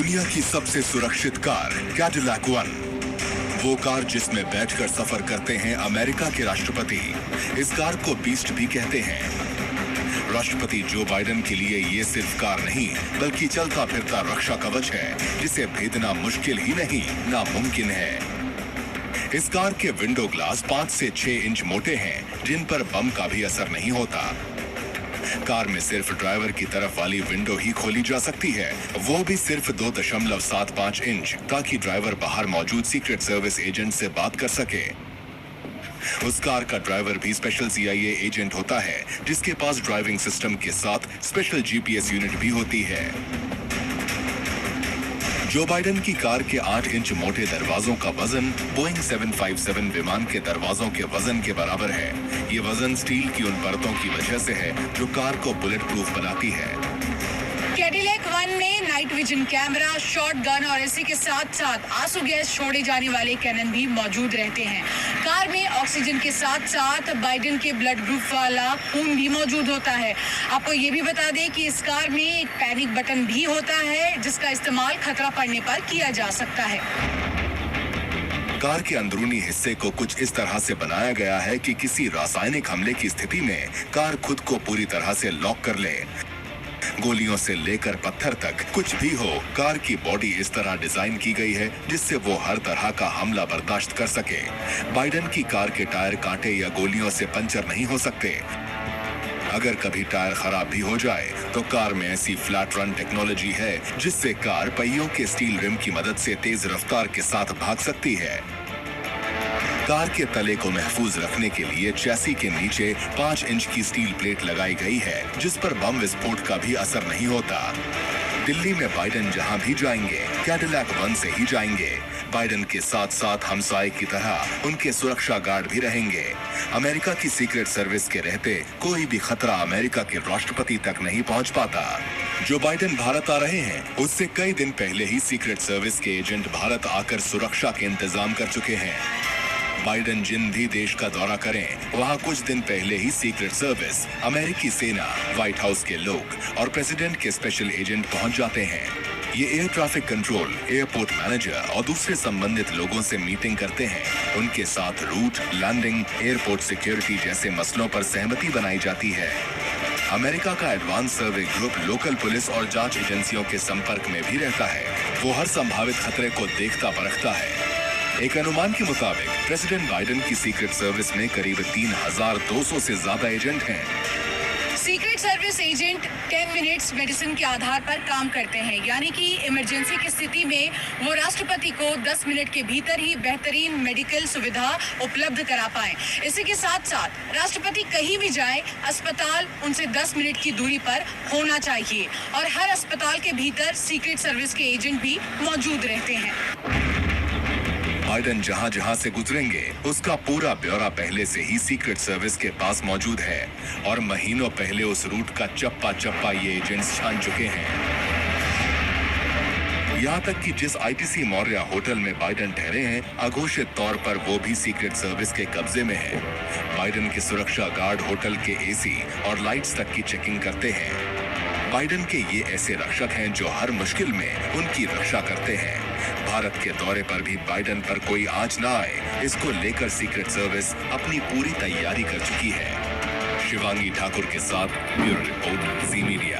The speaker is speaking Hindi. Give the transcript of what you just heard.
दुनिया की सबसे सुरक्षित कार कैडिलैक वन, वो कार जिसमें बैठकर सफर करते हैं अमेरिका के राष्ट्रपति। इस कार को बीस्ट भी कहते हैं। राष्ट्रपति जो बाइडेन के लिए ये सिर्फ कार नहीं बल्कि चलता फिरता रक्षा कवच है, जिसे भेदना मुश्किल ही नहीं नामुमकिन है। इस कार के विंडो ग्लास 5 से 6 इंच मोटे हैं, जिन पर बम का भी असर नहीं होता। कार में सिर्फ ड्राइवर की तरफ वाली विंडो ही खोली जा सकती है, वो भी सिर्फ 2.75 इंच, ताकि ड्राइवर बाहर मौजूद सीक्रेट सर्विस एजेंट से बात कर सके। उस कार का ड्राइवर भी स्पेशल CIA एजेंट होता है, जिसके पास ड्राइविंग सिस्टम के साथ स्पेशल GPS यूनिट भी होती है। जो बाइडेन की कार के 8 इंच मोटे दरवाजों का वजन बोइंग 757 विमान के दरवाजों के वजन के बराबर है। ये वजन स्टील की उन परतों की वजह से है जो कार को बुलेट प्रूफ बनाती है। कैडिलैक वन में night vision camera, shot gun और इसी के साथ साथ आंसू गैस छोड़े जाने वाले कैनन भी मौजूद रहते हैं। कार में ऑक्सीजन के साथ साथ बाइडेन के ब्लड ग्रुप वाला खून भी मौजूद होता है। आपको ये भी बता दें कि इस कार में एक पैनिक बटन भी होता है, जिसका इस्तेमाल खतरा पड़ने पर किया जा सकता है। कार के अंदरूनी हिस्से को कुछ इस तरह से बनाया गया है कि किसी रासायनिक हमले की स्थिति में कार खुद को पूरी तरह से लॉक कर ले। गोलियों से लेकर पत्थर तक कुछ भी हो, कार की बॉडी इस तरह डिजाइन की गई है जिससे वो हर तरह का हमला बर्दाश्त कर सके। बाइडेन की कार के टायर कांटे या गोलियों से पंचर नहीं हो सकते। अगर कभी टायर खराब भी हो जाए तो कार में ऐसी फ्लैट रन टेक्नोलॉजी है जिससे कार पहियों के स्टील रिम की मदद से तेज रफ्तार के साथ भाग सकती है। कार के तले को महफूज रखने के लिए चैसी के नीचे 5 इंच की स्टील प्लेट लगाई गई है, जिस पर बम विस्फोट का भी असर नहीं होता। दिल्ली में बाइडेन जहां भी जाएंगे कैडिलैक वन से ही जाएंगे। बाइडेन के साथ साथ हमसाए की तरह उनके सुरक्षा गार्ड भी रहेंगे। अमेरिका की सीक्रेट सर्विस के रहते कोई भी खतरा अमेरिका के राष्ट्रपति तक नहीं पहुंच पाता। जो बाइडेन भारत आ रहे हैं, उससे कई दिन पहले ही सीक्रेट सर्विस के एजेंट भारत आकर सुरक्षा के इंतजाम कर चुके हैं। बाइडेन जिन भी देश का दौरा करें, वहां कुछ दिन पहले ही सीक्रेट सर्विस, अमेरिकी सेना, व्हाइट हाउस के लोग और प्रेसिडेंट के स्पेशल एजेंट पहुंच जाते हैं। ये air traffic control, airport manager और दूसरे संबंधित लोगों से मीटिंग करते हैं। उनके साथ रूट, लैंडिंग, एयरपोर्ट सिक्योरिटी जैसे मसलों पर सहमति बनाई जाती है। अमेरिका का एडवांस सर्वे ग्रुप लोकल पुलिस और जांच एजेंसियों के संपर्क में भी रहता है। वो हर संभावित खतरे को देखता परखता है। एक अनुमान के मुताबिक प्रेसिडेंट बाइडेन की सीक्रेट सर्विस में करीब 3200 से ज्यादा एजेंट हैं। Secret service agent 10 minutes medicine के आधार पर काम करते हैं, यानी कि इमरजेंसी की स्थिति में वो राष्ट्रपति को 10 मिनट के भीतर ही बेहतरीन मेडिकल सुविधा उपलब्ध करा पाए। इसी के साथ साथ राष्ट्रपति कहीं भी जाए, अस्पताल उनसे 10 मिनट की दूरी पर होना चाहिए और हर अस्पताल के भीतर सीक्रेट सर्विस के एजेंट भी मौजूद रहते हैं। बाइडेन जहां जहां से गुजरेंगे, उसका पूरा ब्यौरा पहले से ही सीक्रेट सर्विस के पास मौजूद है और महीनों पहले उस रूट का चप्पा चप्पा ये एजेंट्स छान चुके हैं। यहाँ तक कि जिस ITC मौर्य होटल में बाइडेन ठहरे हैं, अघोषित तौर पर वो भी सीक्रेट सर्विस के कब्जे में है। बाइडेन के सुरक्षा गार्ड होटल के AC और लाइट्स तक की चेकिंग करते हैं। बाइडेन के ये ऐसे रक्षक हैं जो हर मुश्किल में उनकी रक्षा करते हैं। भारत के दौरे पर भी बाइडेन पर कोई आंच ना आए, इसको लेकर सीक्रेट सर्विस अपनी पूरी तैयारी कर चुकी है। शिवांगी ठाकुर के साथ ब्यूरो रिपोर्ट, जी मीडिया।